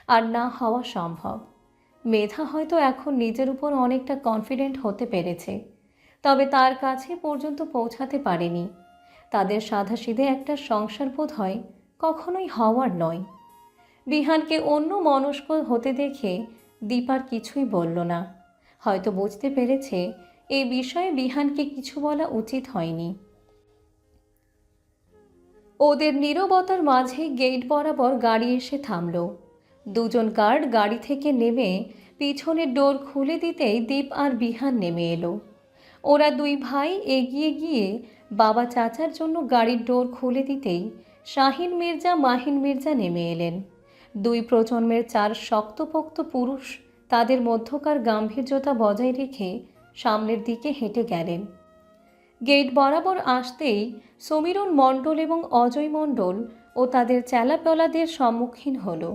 আর না হওয়া সম্ভব। মেধা হয়তো এখন নিজের উপর অনেকটা কনফিডেন্ট হতে পেরেছে, তবে তার কাছে পর্যন্ত পৌঁছাতে পারেনি। তাদের সাধাসিধে একটা সংসার বোধ হয় কখনোই হওয়ার নয়। বিহানকে অন্য মনস্ক হতে দেখে দীপার কিছুই বলল না। হয়তো বুঝতে পেরেছে এই বিষয়ে বিহানকে কিছু বলা উচিত হয়নি। ওদের নীরবতার মাঝে গেট বরাবর গাড়ি এসে থামল। দুজন গার্ড গাড়ি থেকে নেমে পিছনের ডোর খুলে দিতেই দীপ আর বিহান নেমে এলো। ওরা দুই ভাই এগিয়ে গিয়ে বাবা চাচার জন্য গাড়ির ডোর খুলে দিতেই শাহিন মির্জা মাহিন মির্জা নেমে এলেন। দুই প্রজন্মের চার শক্তপোক্ত পুরুষ তাদের মধ্যকার গাম্ভীর্যতা বজায় রেখে সামনের দিকে হেঁটে গেলেন। গেট বরাবর আসতেই সমীরণ মণ্ডল এবং অজয় মণ্ডল ও তাদের চেলাপেলাদের সম্মুখীন হলো।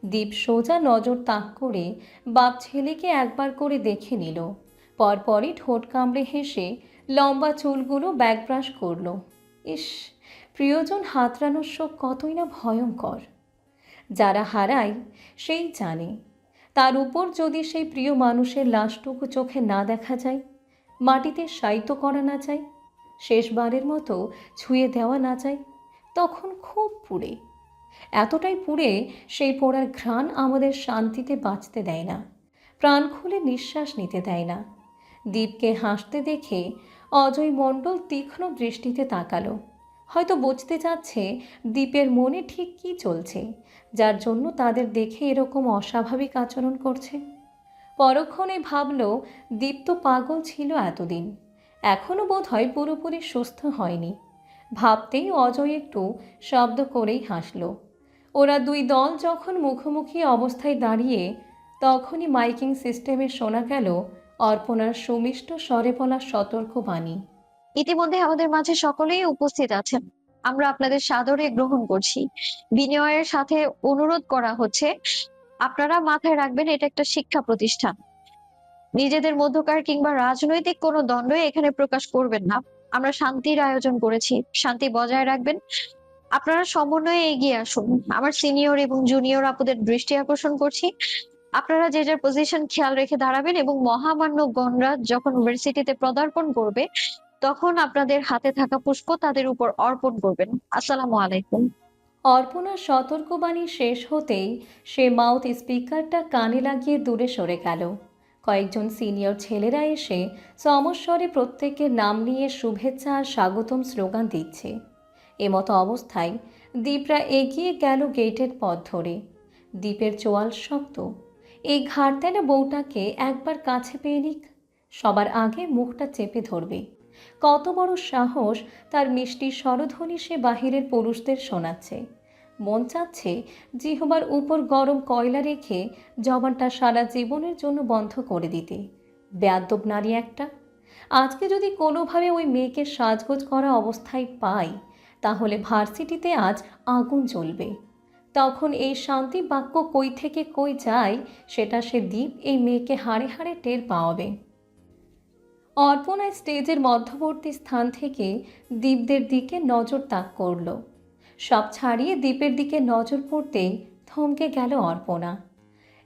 দীপ সোজা নজর তাক করে বাপ ছেলেকে একবার করে দেখে নিল। পরপরই ঠোঁট কামড়ে হেসে লম্বা চুলগুলো ব্যাকব্রাশ করল। ইস, প্রিয়জন হাতড়ানোর শোক কতই না ভয়ঙ্কর। যারা হারায় সেই জানে, তার উপর যদি সেই প্রিয় মানুষের লাশটুকু চোখে না দেখা যায়, মাটিতে শায়িত করা না যায়, শেষবারের মতো ছুঁয়ে দেওয়া না যায়, তখন খুব পুড়ে। এতটাই পুড়ে সেই পোড়ার ঘ্রাণ আমাদের শান্তিতে বাঁচতে দেয় না, প্রাণ খুলে নিঃশ্বাস নিতে দেয় না। দীপকে হাসতে দেখে অজয় মণ্ডল তীক্ষ্ণ দৃষ্টিতে তাকালো। হয়তো বুঝতে চাচ্ছে দীপের মনে ঠিক কী চলছে, যার জন্য তাদের দেখে এরকম অস্বাভাবিক আচরণ করছে। পরক্ষণে ভাবল দীপ তো পাগল ছিল এতদিন, এখনও বোধ হয় পুরোপুরি সুস্থ হয়নি। ভাবতেই অজয় একটু শব্দ করেই হাসল। ওরা দুই দল যখন মুখোমুখি অবস্থায় দাঁড়িয়ে, তখনই মাইকিং সিস্টেমে শোনা গেল অর্পণার সুমিষ্ট স্বরে বলা সতর্ক বাণী। ইতিমধ্যে আমাদের মাঝে সকলেই উপস্থিত আছেন। আমরা আপনাদের সাদরে গ্রহণ করছি। বিনয়ের সাথে অনুরোধ করা হচ্ছে, আপনারা মাথায় রাখবেন এটা একটা শিক্ষা প্রতিষ্ঠান। নিজেদের মধ্যকার কিংবা রাজনৈতিক কোনো দ্বন্দ্ব এখানে প্রকাশ করবেন না। আমরা শান্তির আয়োজন করেছি, শান্তি বজায় রাখবেন। আপনারা সমন্বয়ে এগিয়ে আসুন। আমার সিনিয়র এবং জুনিয়র আপুদের দৃষ্টি আকর্ষণ করছি, আপনারা যে যার পজিশন খেয়াল রেখে দাঁড়াবেন এবং মহামান্য গণরাজ যখন ইউনিভার্সিটিতে পদার্পণ করবে তখন আপনাদের হাতে থাকা পুষ্প তাদের উপর অর্পণ করবেন। আসসালামু আলাইকুম। অর্পণার সতর্কবাণী শেষ হতেই সে মাউথ স্পিকারটা কানে লাগিয়ে দূরে সরে গেল। কয়েকজন সিনিয়র ছেলেরা এসে সমস্বরে প্রত্যেকের নাম নিয়ে শুভেচ্ছা আর স্বাগতম স্লোগান দিচ্ছে। এমতো অবস্থায় দীপরা এগিয়ে গেল গেটের পথ ধরে। দ্বীপের চোয়াল শক্ত। এই ঘাড়তেনা বউটাকে একবার কাছে পেয়ে নিক, সবার আগে মুখটা চেপে ধরবে। কত বড় সাহস তার! মিষ্টি স্বরধ্বনি সে বাহিরের পুরুষদের শোনাচ্ছে। মন চাচ্ছে জিহবার উপর গরম কয়লা রেখে জবানটা সারা জীবনের জন্য বন্ধ করে দিতে। বেয়াদ্দব নারী একটা! আজকে যদি কোনোভাবে ওই মেয়েকে সাজগোজ করা অবস্থায় পাই, তাহলে ভার্সিটিতে আজ আগুন জ্বলবে। তখন এই শান্তি বাক্য কই থেকে কই যায় সেটা সে দীপ এই মেয়েকে হাড়ে হাড়ে টের পাওয়াবে। অর্পণা স্টেজের মধ্যবর্তী স্থান থেকে দীপদের দিকে নজর তাক করল। সব ছাড়িয়ে দীপের দিকে নজর পড়তেই থমকে গেল অর্পণা।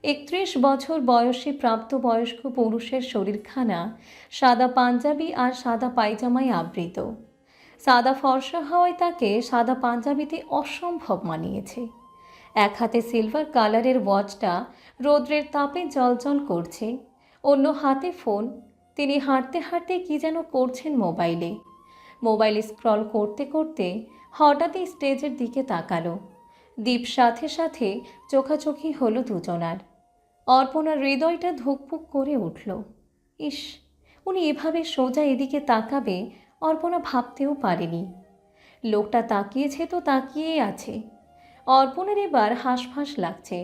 31 বছর বয়সী প্রাপ্তবয়স্ক পুরুষের শরীরখানা সাদা পাঞ্জাবি আর সাদা পায়জামায় আবৃত। সাদা ফর্সা হওয়ায় তাকে সাদা পাঞ্জাবিতে অসম্ভব মানিয়েছে। এক হাতে সিলভার কালারের ওয়াচটা রৌদ্রের তাপে জ্বলজ্বল করছে, অন্য হাতে ফোন। তিনি হাঁটতে হাঁটতে কী যেন করছেন মোবাইলে। মোবাইল স্ক্রল করতে করতে হঠাৎই স্টেজের দিকে তাকালো। দীপ সাথে সাথে চোখাচোখি হলো দুজনার। অর্পণার হৃদয়টা ধুকপুক করে উঠল। ইস, উনি এভাবে সোজা এদিকে তাকাবে অর্পণা ভাবতেও পারেনি। লোকটা তাকিয়েছে তো তাকিয়েই আছে। অর্পণের এবার হাঁসফাঁস লাগছে।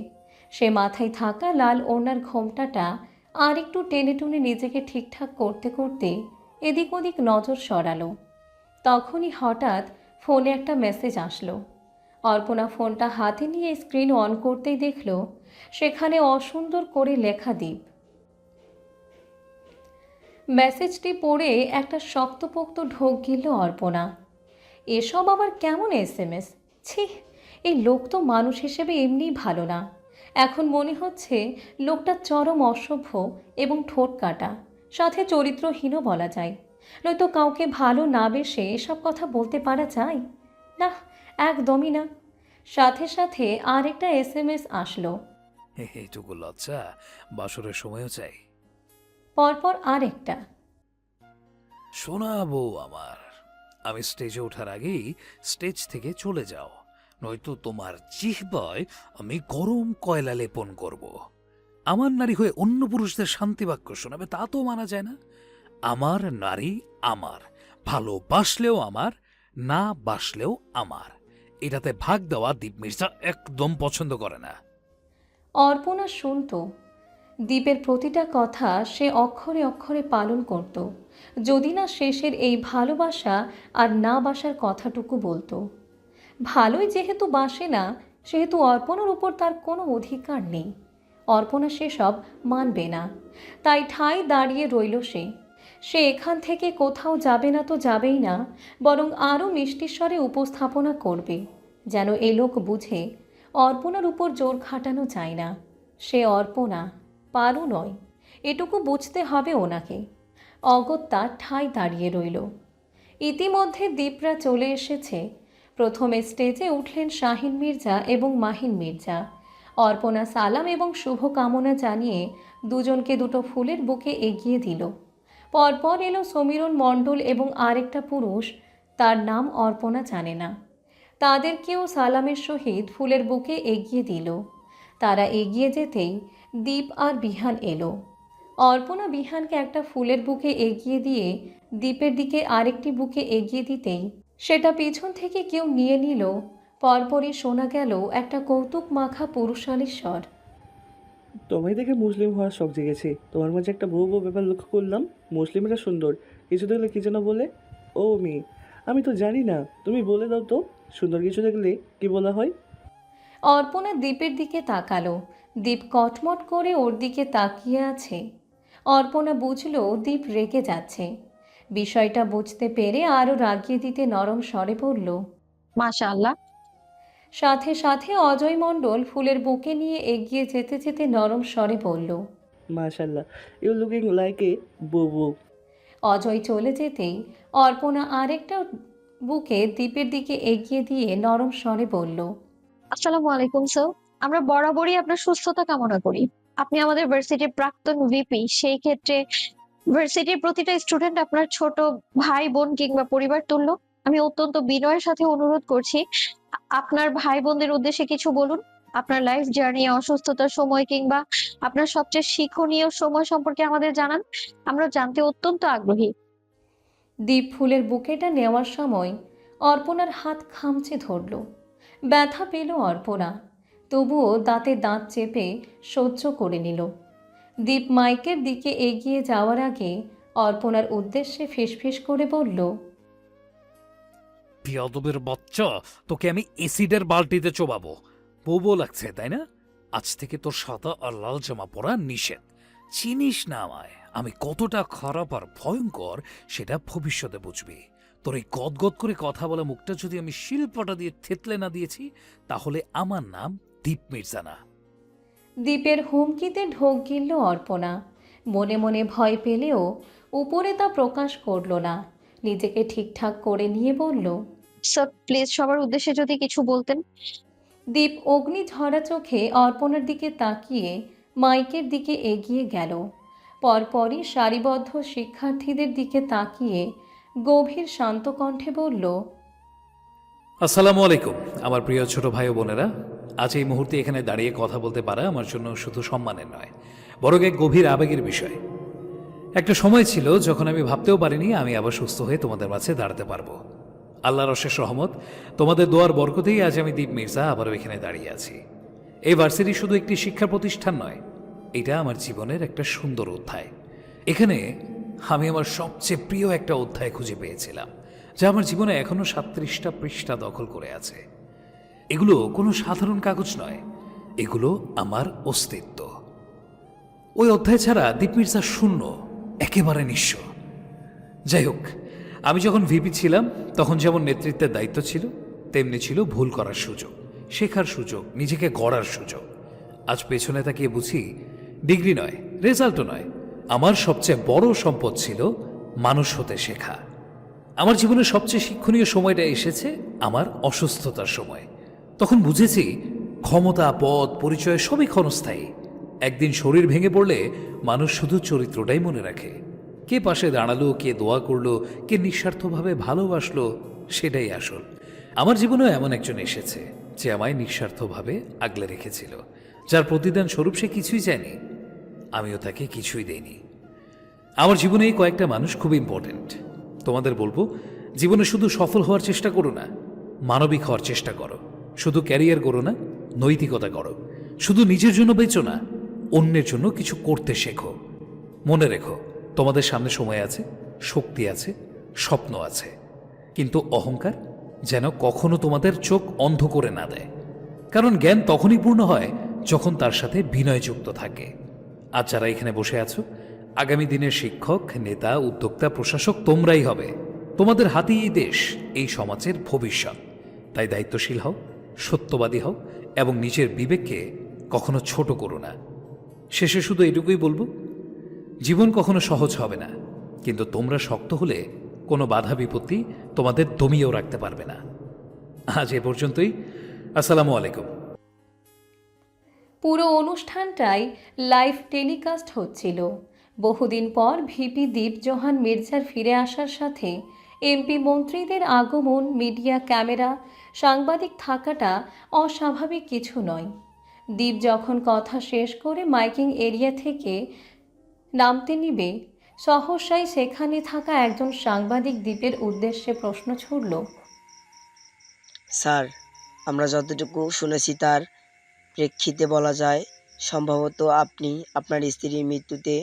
সে মাথায় থাকা লাল ওড়নার ঘোমটাটা আর একটু টেনে টুনে নিজেকে ঠিকঠাক করতে করতে এদিক ওদিক নজর সরালো। তখনই হঠাৎ ফোনে একটা মেসেজ আসলো। অর্পণা ফোনটা হাতে নিয়ে স্ক্রিন অন করতেই দেখল সেখানে অসুন্দর করে লেখা দীপ। মেসেজটি পড়ে একটা শক্তপোক্ত ঢোক গিলল অর্পণা। এসব আবার কেমন SMS! ছি, এই লোক তো মানুষ হিসেবে এমনিই ভালো না। এখন মনে হচ্ছে লোকটা চরম অসভ্য এবং ঠোঁট কাটা, সাথে চরিত্রহীনও বলা যায়। নয়তো কাউকে ভালো না বেসে এসব কথা বলতে পারা যায় না, একদমই না। সাথে সাথে আরেকটা SMS আসলো। এইটুকু লজ্জা বাসরের সময়ও চাই। পরপর আরেকটা। শোনা বউ আমার, আমি স্টেজে ওঠার আগেই স্টেজ থেকে চলে যাও, নয়তো তোমার জিহ্বায় আমি গরম কয়লা লেপন করব। আমার নারী হয়ে অন্য পুরুষদের শান্তি বাক্য শোনাবে, তা তো মানা যায় না। আমার নারী আমার, ভালোবাসলেও আমার, না বাসলেও আমার। এটাতে ভাগ দেওয়া দীপ মির্জা একদম পছন্দ করে না। অর্পণা শুনত, দ্বীপের প্রতিটা কথা সে অক্ষরে অক্ষরে পালন করত, যদি না শেষের এই ভালোবাসা আর না বাসার কথাটুকু বলতো। ভালোই যেহেতু বাসে না, সেহেতু অর্পণার উপর তার কোনো অধিকার নেই। অর্পণা সেসব মানবে না, তাই ঠায় দাঁড়িয়ে রইল সে। সে এখান থেকে কোথাও যাবে না তো যাবেই না, বরং আরও মিষ্টি স্বরে উপস্থাপনা করবে, যেন এ লোক বুঝে অর্পণার উপর জোর খাটানো যায় না। সে অর্পণা, পারু নয়, এটুকু বুঝতে হবে ওনাকে। অগত্যা ঠায় দাঁড়িয়ে রইল। ইতিমধ্যে দীপরা চলে এসেছে। প্রথমে স্টেজে উঠলেন শাহিন মির্জা এবং মাহিন মির্জা। অর্পণা সালাম এবং শুভকামনা জানিয়ে দুজনকে দুটো ফুলের বুকে এগিয়ে দিল। পরপর এলো সমীরণ মণ্ডল এবং আরেকটা পুরুষ, তার নাম অর্পণা জানে না। তাদেরকেও সালামের সহিত ফুলের বুকে এগিয়ে দিল। তারা এগিয়ে যেতেই দীপ আর বিহান এলো। অর্পণা বিহানকে একটা ফুলের বুকে এগিয়ে দিয়ে দীপের দিকে আরেকটি বুকে এগিয়ে দিতেই সেটা পিছন থেকে কেউ নিয়ে নিল। পরপরই শোনা গেল একটা কৌতুক মাখা পুরুষালী স্বর। তোমায় দেখে মুসলিম হওয়ার শখ জেগেছে। তোমার মাঝে একটা বউ বউ ব্যাপার লক্ষ্য করলাম। মুসলিমরা সুন্দর, কিছু দেখলে কি যেন বলে। ও মেয়ে, আমি তো জানি না, তুমি বলে দাও তো, সুন্দর কিছু দেখলে কি বলা হয়? অর্পণা দীপের দিকে তাকালো। দীপ কটমট করে ওর দিকে তাকিয়ে আছে। অর্পণা বুঝল দীপ রেগে যাচ্ছে। বিষয়টা বুঝতে পেরে আরও রাগিয়ে দিতে নরম স্বরে বলল, মাশাআল্লাহ। সাথে সাথে অজয় মণ্ডল ফুলের বুকে নিয়ে এগিয়ে যেতে যেতে নরম স্বরে বলল, মাশাল্লাহ, ইউ লুকিং লাইক এ বউ বউ। অজয় চলে যেতেই অর্পণা আরেকটা বুকে দীপের দিকে এগিয়ে দিয়ে নরম স্বরে বলল, আসসালামু আলাইকুম স্যার। আমরা বরাবরই আপনার সুস্থতা কামনা করি। আপনি আমাদের ভার্সিটির প্রাক্তন ভিপি, সেই ক্ষেত্রে ভার্সিটির প্রতিটা স্টুডেন্ট আপনার ছোট ভাই বোন কিংবা পরিবার তুল্য। আমি অত্যন্ত বিনয়ের সাথে অনুরোধ করছি, আপনার ভাই বোনদের উদ্দেশ্যে কিছু বলুন। আপনার লাইফ জার্নি, অসুস্থতার সময় কিংবা আপনার সবচেয়ে শিক্ষণীয় সময় সম্পর্কে আমাদের জানান, আমরা জানতে অত্যন্ত আগ্রহী। দীপ ফুলের বুকেটা নেওয়ার সময় অর্পণার হাত খামচে ধরল। ব্যথা পেল অর্পণা, তবুও দাঁতে দাঁত চেপে সহ্য করে নিল। দীপ মাইকের দিকে এগিয়ে যাওয়ার আগে অর্পণার উদ্দেশ্যে ফিসফিস করে বলল, বিয়াদবের বাচ্চা, তোকে আমি এসিডের বালতিতে চোবাবো। বউ লাগছে তাই না? আজ থেকে তোর সাদা আর লাল জামা পরা নিষেধ। চিনিস না আমায়, আমি কতটা খারাপ আর ভয়ঙ্কর সেটা ভবিষ্যতে বুঝবি। তোর এই গদগদ করে কথা বলা মুখটা যদি আমি শিলপাটা দিয়ে থেতলে না দিয়েছি, তাহলে আমার নাম দীপ মির্জা না। দীপের হুমকিতে ঢোক গিলল অর্পণা। মনে মনে ভয় পেলেও উপরে তা প্রকাশ করল না। নিজেকে ঠিকঠাক করে নিয়ে বলল, স্যার প্লিজ সবার উদ্দেশ্যে যদি কিছু বলতেন। দীপ অগ্নি ঝরা চোখে অর্পণার দিকে তাকিয়ে মাইকের দিকে এগিয়ে গেল। পরপরই সারিবদ্ধ শিক্ষার্থীদের দিকে তাকিয়ে গভীর শান্ত কণ্ঠে বলল, আসসালামু আলাইকুম আমার প্রিয় ছোট ভাই ও বোনেরা। আজ এই মুহূর্তে এখানে দাঁড়িয়ে কথা বলতে পারা আমার জন্য শুধু সম্মানের নয়, বরং এক গভীর আবেগের বিষয়। একটা সময় ছিল যখন আমি ভাবতেও পারিনি আমি আবার সুস্থ হয়ে তোমাদের মাঝে দাঁড়াতে পারবো। আল্লাহর অশেষ রহমত, তোমাদের দোয়ার বরকতেই আজ আমি দীপ মির্জা আবারও এখানে দাঁড়িয়ে আছি। এই ভার্সিটি শুধু একটি শিক্ষা প্রতিষ্ঠান নয়, এটা আমার জীবনের একটা সুন্দর অধ্যায়। এখানে আমি আমার সবচেয়ে প্রিয় একটা অধ্যায় খুঁজে পেয়েছিলাম, যা আমার জীবনে এখনো 37টা পৃষ্ঠা দখল করে আছে। এগুলো কোনো সাধারণ কাগজ নয়, এগুলো আমার অস্তিত্ব। ওই অধ্যায় ছাড়া দীপ মির্জা শূন্য, একেবারে নিঃস্ব। যাই হোক, আমি যখন ভিপি ছিলাম তখন যেমন নেতৃত্বের দায়িত্ব ছিল, তেমনি ছিল ভুল করার সুযোগ, শেখার সুযোগ, নিজেকে গড়ার সুযোগ। আজ পেছনে তাকিয়ে বুঝি ডিগ্রি নয়, রেজাল্টও নয়, আমার সবচেয়ে বড় সম্পদ ছিল মানুষ হতে শেখা। আমার জীবনের সবচেয়ে শিক্ষণীয় সময়টা এসেছে আমার অসুস্থতার সময়। তখন বুঝেছি ক্ষমতা, পদ, পরিচয় সবই ক্ষণস্থায়ী। একদিন শরীর ভেঙে পড়লে মানুষ শুধু চরিত্রটাই মনে রাখে। কে পাশে দাঁড়ালো, কে দোয়া করলো, কে নিঃস্বার্থভাবে ভালোবাসলো, সেটাই আসল। আমার জীবনেও এমন একজন এসেছে যে আমায় নিঃস্বার্থভাবে আগলে রেখেছিল, যার প্রতিদান স্বরূপ সে কিছুই চায়নি, আমিও তাকে কিছুই দেইনি। আমার জীবনে এই কয়েকটা মানুষ খুব ইম্পর্ট্যান্ট। তোমাদের বলবো, জীবনে শুধু সফল হওয়ার চেষ্টা করো না, মানবিক হওয়ার চেষ্টা করো। শুধু ক্যারিয়ার করো না, নৈতিকতা করো। শুধু নিজের জন্য বেঁচো না, অন্যের জন্য কিছু করতে শেখো। মনে রেখো, তোমাদের সামনে সময় আছে, শক্তি আছে, স্বপ্ন আছে, কিন্তু অহংকার যেন কখনো তোমাদের চোখ অন্ধ করে না দেয়। কারণ জ্ঞান তখনই পূর্ণ হয় যখন তার সাথে বিনয় যুক্ত থাকে। আজ যারা এখানে বসে আছো, আগামী দিনের শিক্ষক, নেতা, উদ্যোক্তা, প্রশাসক তোমরাই হবে। তোমাদের হাতেই এই দেশ, এই সমাজের ভবিষ্যৎ। তাই দায়িত্বশীল হও, সত্যবাদী হও এবং নিজের বিবেককে কখনো ছোট করো না। শেষে শুধু এটুকুই বলবো, জীবন কখনো সহজ হবে না, কিন্তু তোমরা শক্ত হলে কোনো বাধা বিপত্তি তোমাদের দমিয়েও রাখতে পারবে না। আজ এ পর্যন্তই। আসসালামু আলাইকুম। পুরো অনুষ্ঠানটাই লাইভ টেলিকাস্ট হচ্ছিল। বহুদিন পর ভিপি দীপজোহান মির্জার ফিরে আসার সাথে এমপি মন্ত্রীদের আগমন, মিডিয়া, ক্যামেরা, সাংবাদিক থাকাটা অস্বাভাবিক কিছু নয়। দীপ যখন কথা শেষ করে মাইকিং এরিয়া থেকে নামতে নিবে, সহসাই সেখানে থাকা একজন সাংবাদিক দীপের উদ্দেশ্যে প্রশ্ন ছুড়ল। স্যার, আমরা যতটুকু শুনেছি তার প্রেক্ষিতে বলা যায়, সম্ভবত আপনি আপনার স্ত্রীর মৃত্যুতে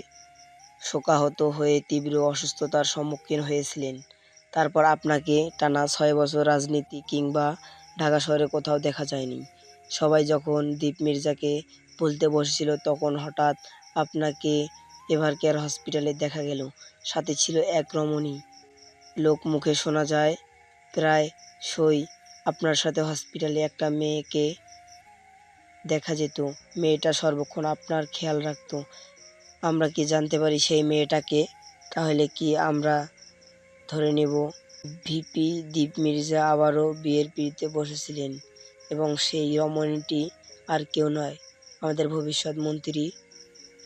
শোকাহত হয়ে তীব্র অসুস্থতার সম্মুখীন হয়েছিলেন। তারপর আপনাকে টানা 6 বছর রাজনীতি কিংবা ঢাকা শহরে কোথাও দেখা যায়নি। সবাই যখন দীপ মির্জাকে বলতে বসেছিল, তখন হঠাৎ আপনাকে এভারকেয়ার হসপিটালে দেখা গেল। সাথে ছিল এক রমণী। লোকমুখে শোনা যায় প্রায়শই আপনার সাথে হসপিটালে একটা মেয়েকে দেখা যেত। মেয়েটা সর্বক্ষণ আপনার খেয়াল রাখতো। আমরা কি জানতে পারি সেই মেয়েটাকে? তাহলে কি আমরা ধরে নেব ভিপি দীপ মির্জা আবারও বিয়ের পিঁড়িতে বসেছিলেন এবং সেই রমণীটি আর কেউ নয়, আমাদের ভবিষ্যৎ মন্ত্রী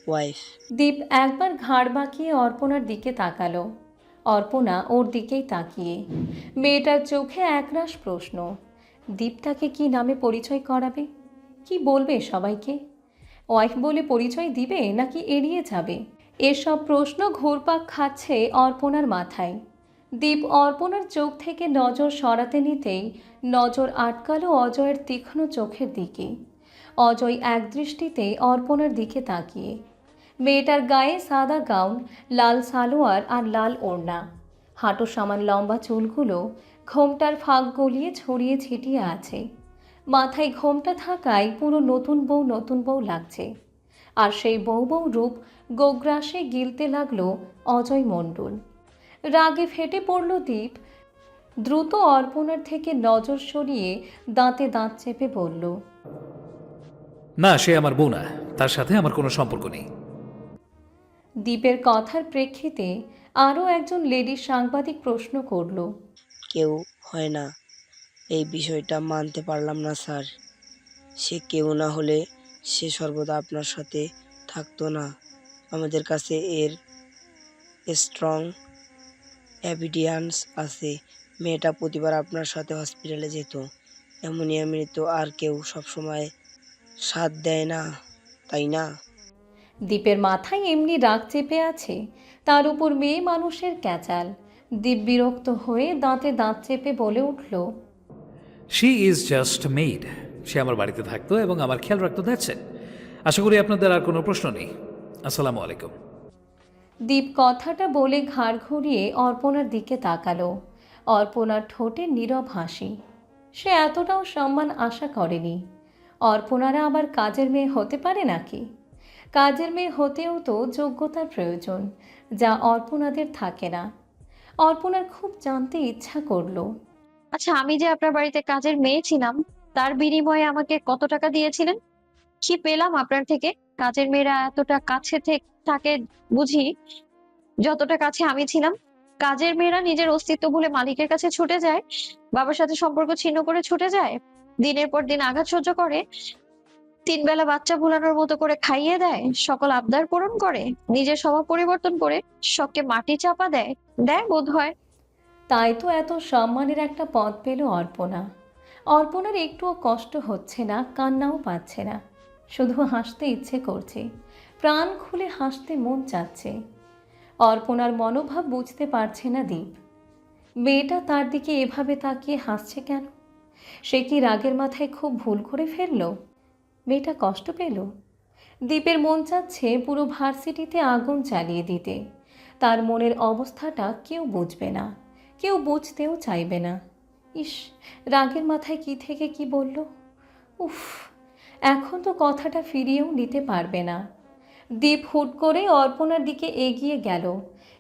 ওয়াইফ? দীপ একবার ঘাড় বাঁকিয়ে অর্পণার দিকে তাকালো। অর্পণা ওর দিকেই তাকিয়ে। মেয়েটার চোখে একরাশ প্রশ্ন। দীপ তাকে কি নামে পরিচয় করাবে? কি বলবে সবাইকে? ওয়াইফ বলে পরিচয় দিবে নাকি এড়িয়ে যাবে? এসব প্রশ্ন ঘুরপাক খাচ্ছে অর্পণার মাথায়। দীপ অর্পণার চোখ থেকে নজর সরাতে নিতেই নজর আটকালো অজয়ের তীক্ষ্ণ চোখের দিকে। অজয় একদৃষ্টিতে অর্পণার দিকে তাকিয়ে। মেয়েটার গায়ে সাদা গাউন, লাল সালোয়ার আর লাল ওড়না। হাঁটু সমান লম্বা চুলগুলো ঘোমটার ফাঁক গলিয়ে ছড়িয়ে ছিটিয়ে আছে। মাথায় ঘোমটা থাকায় পুরো নতুন বউ লাগছে। আর সেই বউ রূপ গোগ্রাসে গিলতে লাগলো অজয় মণ্ডল। রাগে ফেটে পড়ল দীপ। দ্রুত অর্পণার থেকে নজর সরিয়ে দাঁতে দাঁত চেপে বলল, না, সে আমার বউ না, তার সাথে আমার কোনো সম্পর্ক নেই। দীপের কথার প্রেক্ষিতে আরও একজন লেডি সাংবাদিক প্রশ্ন করল, কেউ হয় না, এই বিষয়টা মানতে পারলাম না স্যার। সে কেউ না হলে সে সর্বদা আপনার সাথে থাকতো না। আমাদের কাছে এর স্ট্রং এভিডেন্স আছে। মেয়েটা প্রতিবার আপনার সাথে হসপিটালে যেত। এমনই তো আর কেউ সবসময় সাথ দেয় না, তাই না? দীপের মাথায় এমনি রাগ চেপে আছে, তার উপর মেয়ে মানুষের ক্যাচাল। দীপ বিরক্ত হয়ে দাঁতে দাঁত চেপে বলে উঠল, শি ইজ জাস্ট মেইড। সে আমার বাড়িতে থাকতো এবং আমার খেয়াল রাখতো, দ্যাটস ইট। আশা করি আপনাদের আর কোনো প্রশ্ন নেই। আসসালামু আলাইকুম। দীপ কথাটা বলে ঘাড় ঘুরিয়ে অর্পণার দিকে তাকালো। অর্পণার ঠোঁটে নীরব হাসি। সে এতটাও সম্মান আশা করেনি। অর্পণারা আবার কাজের মেয়ে হতে পারে নাকি? কাজের মেয়ে হতেও তো যোগ্যতার প্রয়োজন, যা অর্পণাদের থাকে না। অর্পণার খুব জানতে ইচ্ছা করলো। আচ্ছা, আমি যে আপনার বাড়িতে কাজের মেয়ে ছিলাম, তার বিনিময়ে আমাকে কত টাকা দিয়েছিলেন? কি পেলাম আপনার থেকে? কাজের মেয়েরা এতটা কাছে থাকে বুঝি, যতটা কাছে আমি ছিলাম? কাজের মেয়েরা নিজের অস্তিত্ব ভুলে মালিকের কাছে ছুটে যায়, বাবার সাথে সম্পর্ক ছিন্ন করে ছুটে যায়, দিনের পর দিন আঘাত সহ্য করে, ৩ বেলা বাচ্চা ভুলানোর মতো করে খাইয়ে দেয়, সকল আবদার পূরণ করে, নিজের স্বভাব পরিবর্তন করে শখকে মাটি চাপা দেয়, বোধহয়। তাই তো এত সম্মানের একটা পদ পেল অর্পণা। অর্পণার একটুও কষ্ট হচ্ছে না, কান্নাও পাচ্ছে না, শুধু হাসতে ইচ্ছে করছে, প্রাণ খুলে হাসতে মন চাচ্ছে। অর্পণার মনোভাব বুঝতে পারছে না দীপ। মেয়েটা তার দিকে এভাবে তাকিয়ে হাসছে কেন? সে কি রাগের মাথায় খুব ভুল করে ফেলল? মেয়েটা কষ্ট পেল? দীপের মন চাচ্ছে পুরো ভার্সিটিতে আগুন জ্বালিয়ে দিতে। তার মনের অবস্থাটা কেউ বুঝবে না, কেউ বুঝতেও চাইবে না। ইস, রাগের মাথায় কি থেকে কি বলল! উফ, এখন তো কথাটা ফিরিয়েও নিতে পারবে না। দীপ হুট করে অর্পণার দিকে এগিয়ে গেল।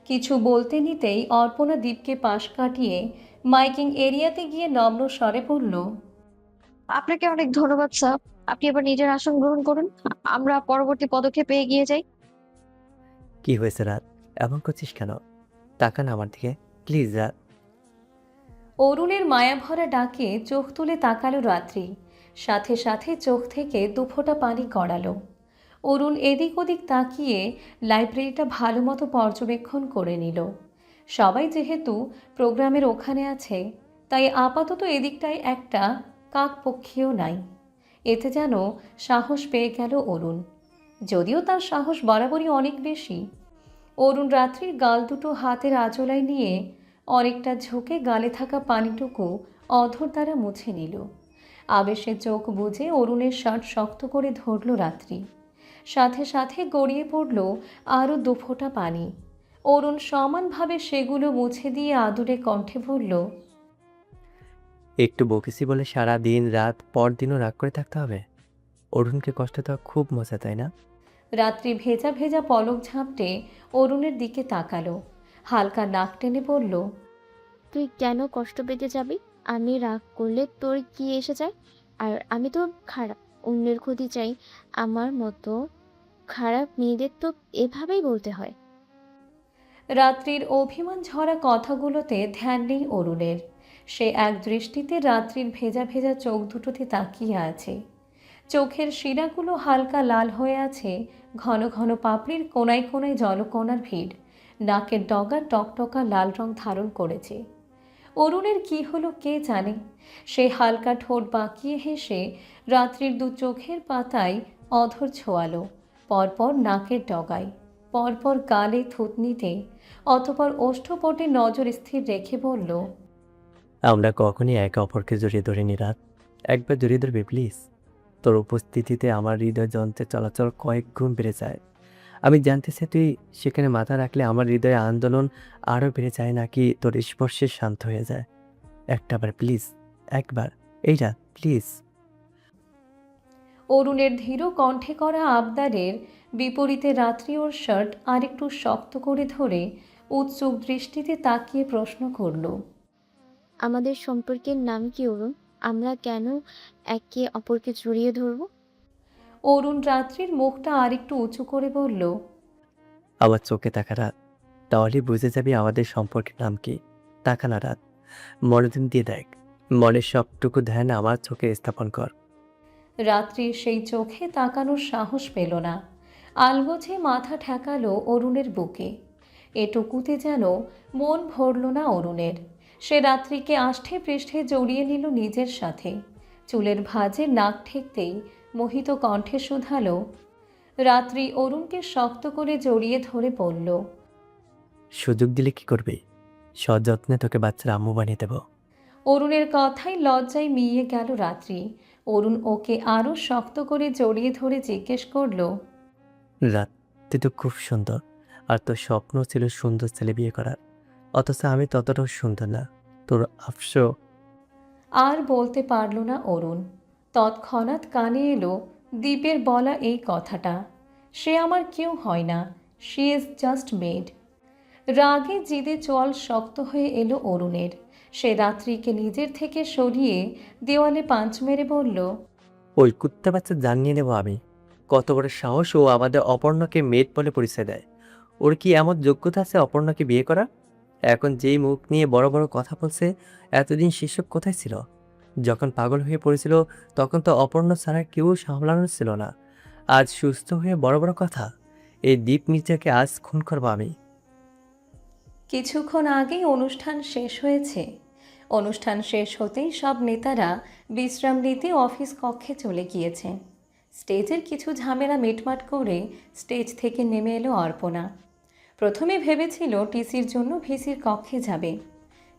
কিছু বলতে নিতেই অর্পণা দীপকে পাশ কাটিয়ে মাইকিং এরিয়াতে গিয়ে নম্র স্বরে বলল, আপনাকে অনেক ধন্যবাদ স্যার। আপনি এবার নিজের আসন গ্রহণ করুন। আমরা পরবর্তী পদক্ষেপে এগিয়ে যাই। কি হয়েছে রাত? এমন করছিস কেন? তাকা না আমার দিকে প্লিজ রাত। অরুণের মায়াভরা ডাকে চোখ তুলে তাকালো রাত্রি। সাথে সাথে চোখ থেকে দুফোঁটা পানি গড়ালো। অরুণ এদিক ওদিক তাকিয়ে লাইব্রেরিটা ভালো মতো পর্যবেক্ষণ করে নিল। সবাই যেহেতু প্রোগ্রামের ওখানে আছে, তাই আপাতত এদিকটায় একটা কাকপক্ষীও নাই। এতে যেন সাহস পেয়ে গেল অরুণ, যদিও তার সাহস বরাবরই অনেক বেশি। অরুণ রাত্রির গাল দুটো হাতের আঁচলায় নিয়ে অনেকটা ঝুঁকে গালে থাকা পানিটুকু অধর দ্বারা মুছে নিল। আবেশে চোখ বুজে অরুণের শার্ট শক্ত করে ধরল রাত্রি। সাথে সাথে গড়িয়ে পড়ল আরও দুফোঁটা পানি। অরুণ সমানভাবে সেগুলো মুছে দিয়ে আদুরে কণ্ঠে বলল, একটু বকেছি বলে সারা দিন রাত পরদিনও রাগ করে থাকতে হবে? অরুণকে কষ্ট দেওয়া খুব মজা, তাই না? রাত্রি ভেজা ভেজা পলক ঝাপটে অরুণের দিকে তাকালো, হালকা নাক টেনে বলল, তুই কেন কষ্ট পেতে যাবি? আমি রাগ করলে তোর কি এসে যায়? আর আমি তো খারাপ, অন্যের ক্ষতি চাই। আমার মতো খারাপ মেয়েদের তো এভাবেই বলতে হয়। রাত্রির অভিমান ঝরা কথাগুলোতে ধ্যান নেই অরুণের। সে এক দৃষ্টিতে রাত্রির ভেজা ভেজা চোখ দুটোতে তাকিয়ে আছে। চোখের শিরাগুলো হালকা লাল হয়ে আছে, ঘন ঘন পাপড়ির কোনায় কোনায় জলকণার ভিড়। নাকের ডগা টকটকা লাল রং ধারণ করেছে। অরুণের কি হলো কে জানে। সে হালকা ঠোঁট বাঁকিয়ে হেসে রাত্রির দু চোখের পাতায় অধর ছোঁয়ালো, পরপর নাকের ডগায়, পরপর গালে থুতনিতে, অতপর ওষ্ঠপটে নজর স্থির রেখে বলল, আমরা কখনই একে অপরকে জড়িয়ে ধরিনি রাত। একবার জড়িয়ে ধরবি প্লিজ? তোর উপস্থিতিতে আমার হৃদয় যন্ত্রের চলাচল কয়েক গুণ বেড়ে যায়। আমি জানতে চাই তুই সেখানে মাথা রাখলে আমার হৃদয়ে আন্দোলন আরও বেড়ে যায় নাকি তোর স্পর্শে শান্ত হয়ে যায়? একটাবার প্লিজ, একবার, এই রাত প্লিজ। অরুণের ধীর কণ্ঠে করা আবদারের বিপরীতে রাত্রি ওর শার্ট আরেকটু শক্ত করে ধরে উৎসুক দৃষ্টিতে তাকিয়ে প্রশ্ন করল, আমাদের সম্পর্কের নাম কি অরুণ? আমরা কেন একে অপরকে জড়িয়ে ধরবো? অরুণ রাত্রির মুখটা আরেকটু উঁচু করে বলল, আমার চোখে তাকা রাত, তাহলেই বুঝে যাবি আমাদের সম্পর্কের নাম কি। তাকা না রাত, মনোযোগ দিয়ে দেখ, মনের সবটুকু ধ্যান আমার চোখে স্থাপন কর। রাত্রির সেই চোখে তাকানোর সাহস পেল না। আলগোছে মাথা ঠেকালো অরুণের বুকে। এটুকুতে যেন মন ভরল না অরুণের। সে রাত্রিকে আষ্ঠে পৃষ্ঠে জড়িয়ে নিল নিজের সাথে। চুলের ভাঁজে নাক ঠেকতেই মোহিত কণ্ঠে শুধালো। রাত্রি অরুণকে শক্ত করে জড়িয়ে ধরে বলল, সুযোগ দিলে কি করবি? সযত্নে তোকে বাচ্চার আম্মু বানিয়ে দেব। অরুণের কথায় লজ্জায় মিইয়ে গেল রাত্রি। অরুণ ওকে আরও শক্ত করে জড়িয়ে ধরে জিজ্ঞেস করল, রাত, তুই তো খুব সুন্দর, আর তোর স্বপ্ন ছিল সুন্দর ছেলে বিয়ে করার, অথচ আমি ততটাও সুন্দর না। তোর আফসো। আর বলতে পারল না অরুণ। তৎক্ষণাৎ কানে এলো দীপের বলা এই কথাটা, সে আমার কেউ হয় না, শি ইজ জাস্ট মেড। রাগে জিদে চোয়াল শক্ত হয়ে এলো অরুণের। সে রাত্রিকে নিজের থেকে সরিয়ে দেওয়ালে পাঁচ মেরে বলল, ওই কুত্তা বাচ্চা জানিয়ে নেবো আমি। কত বড় সাহস ও আমাদের অপর্ণাকে মেড বলে পরিচয় দেয়। ওর কি এমন যোগ্যতা আছে অপর্ণাকে বিয়ে করা? এখন যেই মুখ নিয়ে বড় বড় কথা বলছে, এতদিন সেসব কোথায় ছিল? যখন পাগল হয়ে পড়েছিল তখন তো অপর্ণা ছাড়া কেউ সামলানোর ছিল না। আজ সুস্থ হয়ে বড় বড় কথা। এই দীপ মির্জাকে আজ খুন করবো আমি। কিছুক্ষণ আগেই অনুষ্ঠান শেষ হয়েছে। অনুষ্ঠান শেষ হতেই সব নেতারা বিশ্রাম নিতে অফিস কক্ষে চলে গিয়েছে। স্টেজের কিছু ঝামেলা মিটমাট করে স্টেজ থেকে নেমে এলো অর্পণা। প্রথমে ভেবেছিল টিসির জন্য ভিসির কক্ষে যাবে,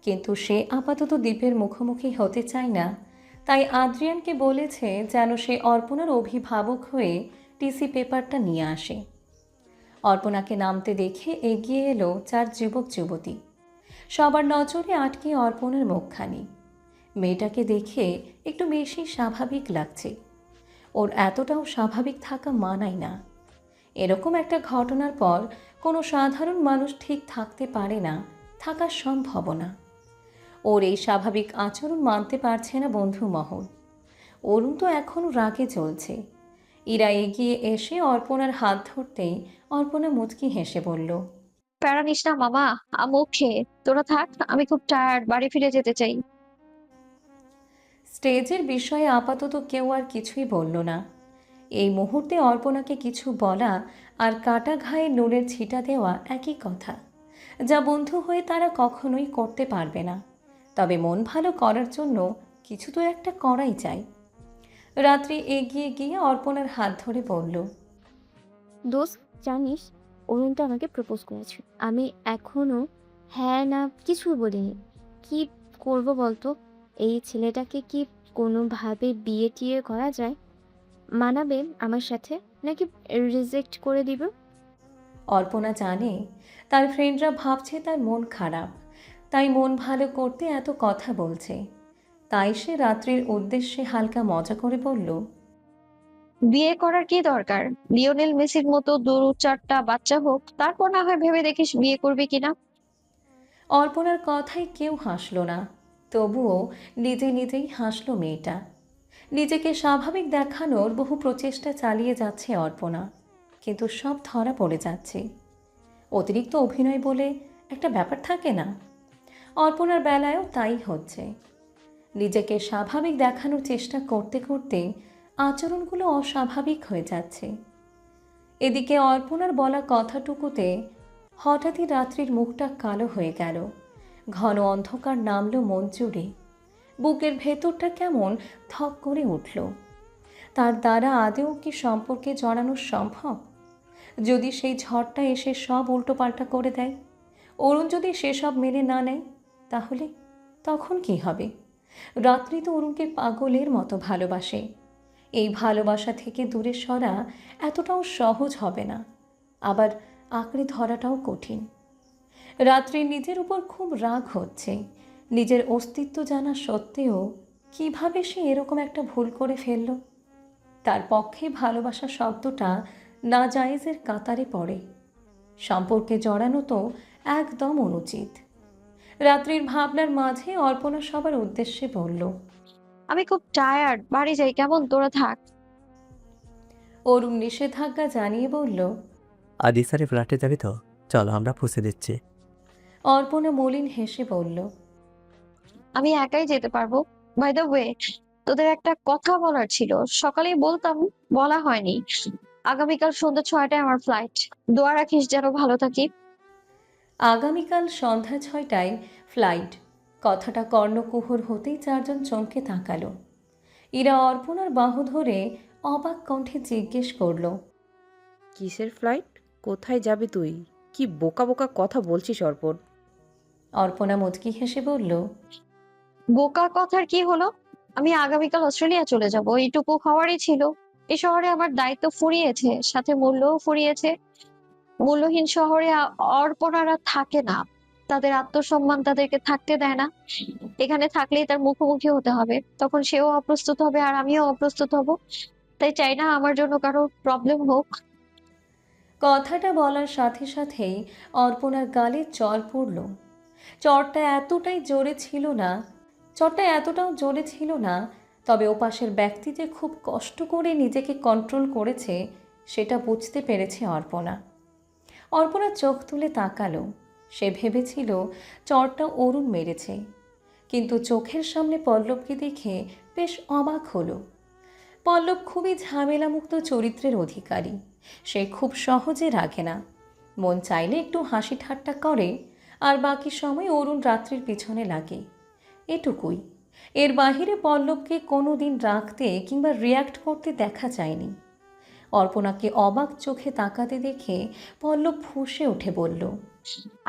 কিন্তু সে আপাতত দ্বীপের মুখোমুখি হতে চায় না। তাই আদ্রিয়ানকে বলেছে যেন সে অর্পণার অভিভাবক হয়ে টিসি পেপারটা নিয়ে আসে। অর্পণাকে নামতে দেখে এগিয়ে এলো 4 যুবক যুবতী। সবার নজরে আটকে অর্পণার মুখখানি। মেয়েটাকে দেখে একটু বেশি স্বাভাবিক লাগছে। ওর এতটাও স্বাভাবিক থাকা মানায় না। এরকম একটা ঘটনার পর কোনো সাধারণ মানুষ ঠিক থাকতে পারে না, থাকা সম্ভব না। ওর এই স্বাভাবিক আচরণ মানতে পারছে না বন্ধু মহল। অরুণ তো এখনও রাগে চলছে। ইরা এগিয়ে এসে অর্পণার হাত ধরতেই অর্পণা মুচকি হেসে বলল, প্যারা নিস না মামা, আমু খেয়ে তোরা থাক, আমি খুব টায়ার্ড, বাড়ি ফিরে যেতে চাই। স্টেজের বিষয়ে আপাতত কেউ আর কিছুই বলল না। এই মুহূর্তে অর্পণাকে কিছু বলা আর কাটা ঘায়ে নুনের ছিটা দেওয়া একই কথা, যা বন্ধু হয়ে তারা কখনোই করতে পারবে না। তবে মন ভালো করার জন্য কিছু তো একটা করাই চাই। রাত্রি এগিয়ে গিয়ে অর্পণার হাত ধরে বলল, দোস্ত, জানিস অরুণ তো আমাকে প্রপোজ করেছে। আমি এখনো হ্যাঁ না কিছু বলিনি। কি করব বলতো? এই ছেলেটাকে কি কোনোভাবে বিয়ে টিয়ে করা যায়? মানাবে আমার সাথে, নাকি রিজেক্ট করে দিব? অর্পণা জানে তার ফ্রেন্ডরা ভাবছে তার মন খারাপ, তাই মন ভালো করতে এত কথা বলছে। তাই সে রাত্রির উদ্দেশ্যে হালকা মজা করে বলল, বিয়ে করার কি দরকার? লিওনেল মেসির মতো 2-4টা বাচ্চা হোক, তারপর না হয় ভেবে দেখিস বিয়ে করবি কিনা। অর্পণার কথায় কেউ হাসল না। তবুও নিজে নিজেই হাসল মেয়েটা। নিজেকে স্বাভাবিক দেখানোর বহু প্রচেষ্টা চালিয়ে যাচ্ছে অর্পণা, কিন্তু সব ধরা পড়ে যাচ্ছে। অতিরিক্ত অভিনয় বলে একটা ব্যাপার থাকে না, অর্পণার বেলায়ও তাই হচ্ছে। নিজেকে স্বাভাবিক দেখানোর চেষ্টা করতে করতে আচরণগুলো অস্বাভাবিক হয়ে যাচ্ছে। এদিকে অর্পণার বলা কথাটুকুতে হঠাৎই রাত্রির মুখটা কালো হয়ে গেল। ঘন অন্ধকার নামলো মন জুড়ে। বুকের ভেতরটা কেমন ধক করে উঠল। তার দ্বারা আদেও কি সম্পর্কে জড়ানো সম্ভব? যদি সেই ঝড়টা এসে সব উল্টোপাল্টা করে দেয়, অরুণ যদি সেসব মেনে না নেয়, তাহলে তখন কি হবে? রাত্রি তো অরুণকে পাগলের মতো ভালোবাসে। এই ভালোবাসা থেকে দূরে সরা এতটাও সহজ হবে না, আবার আঁকড়ে ধরাটাও কঠিন। রাত্রি নিজের উপর খুব রাগ হচ্ছে। নিজের অস্তিত্ব জানা সত্ত্বেও কিভাবে সে এরকম একটা ভুল করে ফেলল। তার পক্ষে ভালোবাসা শব্দটা নাজায়েজের কাতারে পড়ে। সম্পর্কে জড়ানো তো একদম অনুচিত। রাত্রির ভাবনার মাঝে অর্পণা সবার উদ্দেশ্যে বলল, আমি খুব টায়ার্ড, বাড়ি যাই কেমন, তোরা থাক। অরুণ নিষেধাজ্ঞা জানিয়ে বলল, আদি স্যারের ফ্ল্যাটে যাবি তো? চলো, আমরা পৌঁছে দিচ্ছি। অর্পণা মলিন হেসে বলল, আমি একাই যেতে পারবো। বাই দ্য ওয়ে, তোদের একটা কথা বলার ছিল, সকালেই বলতাম, বলা হয়নি। আগামীকাল সন্ধ্যা 6টায় আমার ফ্লাইট। দোয়া রাখিস যেন ভালো থাকি। আগামীকাল সন্ধ্যা 6টায় ফ্লাইট। কথাটা কর্ণকুহর হতেই 4জন চমকে তাকালো। ইরা অর্পণার বাহু ধরে অবাক কণ্ঠে জিজ্ঞেস করল, কিসের ফ্লাইট? কোথায় যাবি তুই? কি বোকা বোকা কথা বলছিস অর্পণ? অর্পণা মুচকি হেসে বলল, বোকা কথার কি হলো? আমি আগামীকাল অস্ট্রেলিয়া চলে যাব, এইটুকু হওয়ারই ছিল। এই শহরে আমার দায়িত্ব ফুরিয়েছে, সাথে মূল্যও ফুরিয়েছে। মূল্যহীন শহরে অর্পণারা থাকে না। তাদের আত্মসম্মান তাদেরকে থাকতে দেয় না। এখানে থাকলেই তার মুখোমুখি হতে হবে, তখন সেও অপ্রস্তুত হবে আর আমিও অপ্রস্তুত হব। তাই চাই না আমার জন্য কারো প্রবলেম হোক। কথাটা বলার সাথে সাথেই অর্পণার গালে চড় পড়ল। চড়টা এতটাও জোরে ছিল না তবে ওপাশের ব্যক্তি যে খুব কষ্ট করে নিজেকে কন্ট্রোল করেছে সেটা বুঝতে পেরেছে অর্পণা। অর্পণা চোখ তুলে তাকালো। সে ভেবেছিল চরটা অরুণ মেরেছে, কিন্তু চোখের সামনে পল্লবকে দেখে বেশ অবাক হলো। পল্লব খুবই ঝামেলামুক্ত চরিত্রের অধিকারী। সে খুব সহজে রাগে না, মন চাইলে একটু হাসি ঠাট্টা করে, আর বাকি সময় অরুণ রাত্রির পিছনে লাগে, এটুকুই। এর বাহিরে পল্লবকে কোনো দিন রাখতে কিংবা রিয়্যাক্ট করতে দেখা যায়নি। অর্পণাকে অবাক চোখে তাকাতে দেখে পল্লব ফুঁসে উঠে বলল,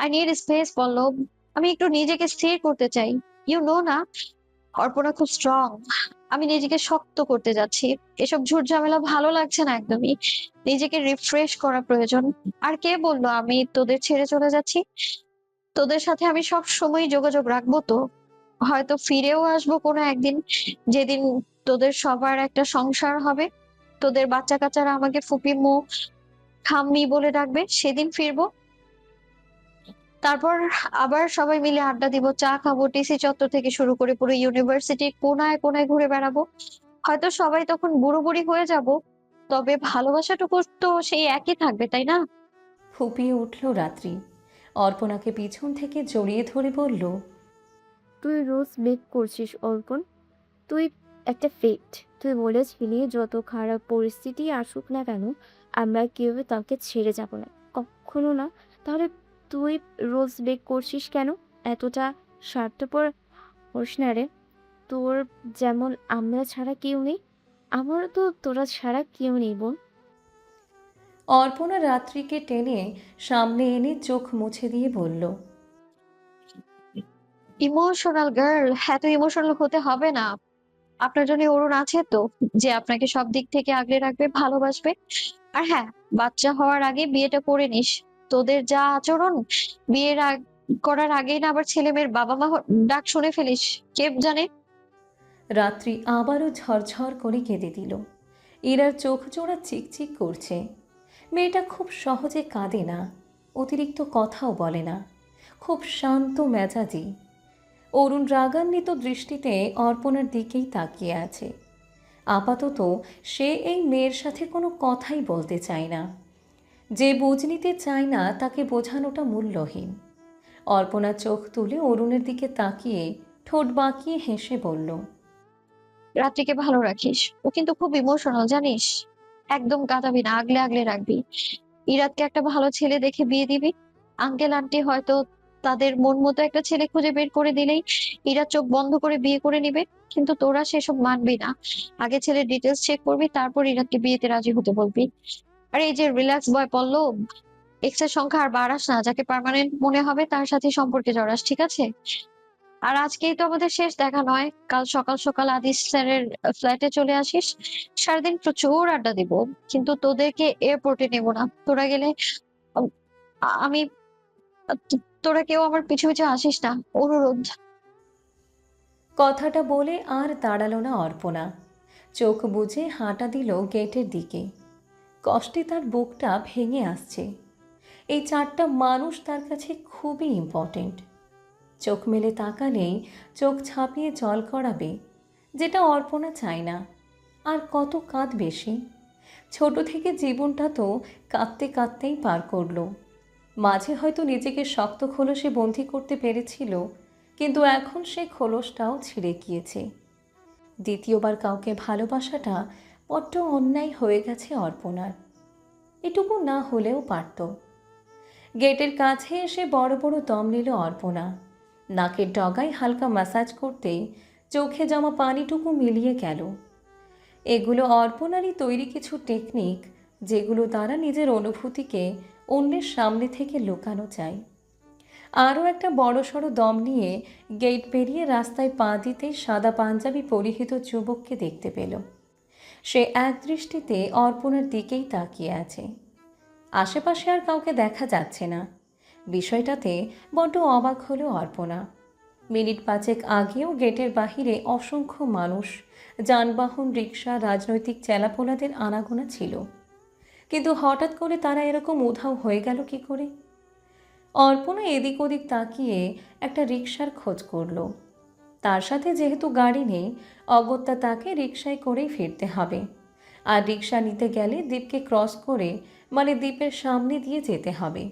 আই নিড স্পেস পল্লব। আমি একটু নিজেকে স্থির করতে চাই। ইউ নো না, অর্পণা খুব স্ট্রং। আমি নিজেকে শক্ত করতে যাচ্ছি। এসব ঝুট ঝামেলা ভালো লাগছে না একদমই। নিজেকে রিফ্রেশ করা প্রয়োজন। আর কে বললো আমি তোদের ছেড়ে চলে যাচ্ছি? তোদের সাথে আমি সব সময় যোগাযোগ রাখবো তো। হয়তো ফিরেও আসবো কোনো একদিন, যেদিন তোদের সবার একটা সংসার হবে, তোদের বাচ্চা কাচ্চারা আমাকে ফুপিমু ঠাম্মি বলে ডাকবে, সেদিন ফিরবো। তারপর আবার সবাই মিলে আড্ডা দিব, চা খাবো, টিসি চত্বর থেকে শুরু করে পুরো ইউনিভার্সিটির কোনায় কোনায় ঘুরে বেড়াবো। হয়তো সবাই তখন বুড়ো বুড়ি হয়ে যাব, তবে ভালোবাসাটুকু তো সেই একই থাকবে, তাই না? ফুপিয়ে উঠল রাত্রি। অর্পণাকে পিছন থেকে জড়িয়ে ধরে বলল, তুই রোজ বেক করছিস অর্পণ। তুই একটা ফেট। তুই বলেছিলি যত খারাপ পরিস্থিতি আসুক না কেন আমরা কেউ তাকে ছেড়ে যাব না, কখনো না। তাহলে তুই রোজ বেক করছিস কেন? এতটা স্বার্থপর হোস না রে। তোর যেমন আমরা ছাড়া কেউ নেই, আমারও তো তোরা ছাড়া কেউ নেই বোন। অর্পণা রাত্রিকে টেনে সামনে এনে চোখ মুছে দিয়ে বলল, ইমোশনাল গার্ল, এত ইমোশনাল হতে হবে না। আপনার জন্য অরুণ আছে তো, যে আপনাকে সব দিক থেকে আগলে রাখবে, ভালোবাসবে। আর হ্যাঁ, বাচ্চা হওয়ার আগে বিয়েটা করে নিস। তোদের যা আচরণ, বিয়ের করার আগেই না আবার ছেলে মেয়ের বাবা মা ডাক শুনে ফেলিস, কে জানে। রাত্রি আবারও ঝরঝর করে কেঁদে দিল। ইরার চোখ জোড়া চিকচিক করছে। মেয়েটা খুব সহজে কাঁদে না, অতিরিক্ত কথাও বলে না, খুব শান্ত মেজাজি। অরুণ রাগান্বিত দৃষ্টিতে অর্পণার দিকেই তাকিয়ে আছে। আপাতত সে এই মেয়ের সাথে কোনো কথাই বলতে চায় না। যে বুঝ নিতে চায় না তাকে বোঝানোটা মূল্যহীন। অর্পণা চোখ তুলে অরুণের দিকে তাকিয়ে ঠোঁট বাঁকিয়ে হেসে বলল, রাত্রিকে ভালো রাখিস, ও কিন্তু খুব ইমোশনাল জানিস। একদম কাঁদাবি না, আগলে আগলে রাখবি। ইরাতকে একটা ভালো ছেলে দেখে বিয়ে দিবি। আঙ্কেল আন্টি হয়তো তাদের মন মতো একটা ছেলে খুঁজে বের করে দিলেই ইরাত চোখ বন্ধ করে বিয়ে করে নিবে। কিন্তু তোরা সেসব মানবি না। আগে ছেলের ডিটেলস চেক করবি, তারপর ইরাতকে বিয়েতে রাজি হতে বলবি। আর এই যে রিল্যাক্স বয় পল্লব, এক্স এর সংখ্যা আর বাড়াস না। যাকে পার্মানেন্ট মনে হবে তার সাথে সম্পর্কে জড়াস, ঠিক আছে? আর আজকেই তো আমাদের শেষ দেখা নয়, কাল সকাল সকাল আদিস স্যারের ফ্ল্যাটে চলে আসিস। সারাদিন প্রচুর আড্ডা দিব, কিন্তু তোদেরকে এয়ারপোর্টে নেব না। তোরা গেলে উম, আমি তোরা কেউ আমার পিছু পিছু আসিস না, অনুরোধ। কথাটা বলে আর দাঁড়ালো না অর্পণা। চোখ বুজে হাঁটা দিল গেটের দিকে। কষ্টে তার বুকটা ভেঙে আসছে। এই চারটা মানুষ তার কাছে খুবই ইম্পর্টেন্ট। চোখ মেলে তাকালেই চোখ ছাপিয়ে জল করাবে, যেটা অর্পণা চায় না। আর কত কাঁদবে সে? ছোট থেকে জীবনটা তো কাঁদতে কাঁদতেই পার করলো। মাঝে হয়তো নিজেকে শক্ত খোলসে বন্দি করতে পেরেছিল, কিন্তু এখন সে খোলসটাও ছিঁড়ে গিয়েছে। দ্বিতীয়বার কাউকে ভালোবাসাটা বড্ড অন্যায় হয়ে গেছে অর্পণার। এটুকু না হলেও পারত। গেটের কাছে এসে বড় বড় দম নিল অর্পণা। নাকের ডগায় হালকা ম্যাসাজ করতেই চোখে জমা পানিটুকু মিলিয়ে গেল। এগুলো অর্পণারই তৈরি কিছু টেকনিক, যেগুলো দ্বারা নিজের অনুভূতিকে অন্যের সামনে থেকে লুকানো যায়। আরও একটা বড়সড় দম নিয়ে গেট পেরিয়ে রাস্তায় পা দিতেই সাদা পাঞ্জাবি পরিহিত যুবককে দেখতে পেল। সে এক দৃষ্টিতে অর্পণার দিকেই তাকিয়ে আছে। আশেপাশে আর কাউকে দেখা যাচ্ছে না। বিষয়টাতে বড্ড অবাক হলো অর্পণা। মিনিট পাঁচেক আগেও গেটের বাহিরে অসংখ্য মানুষ, যানবাহন, রিক্সা, রাজনৈতিক চেলাপোলাদের আনাগোনা ছিল, কিন্তু হঠাৎ করে তারা এরকম উধাও হয়ে গেল কি করে? অর্পণা এদিক ওদিক তাকিয়ে একটা রিক্সার খোঁজ করল। তার সাথে যেহেতু গাড়ি নেই, অগত্যা তাকে রিকশায় করেই ফিরতে হবে। আর রিকশা নিতে গেলে দ্বীপকে ক্রস করে, মানে দ্বীপের সামনে দিয়ে যেতে হবে।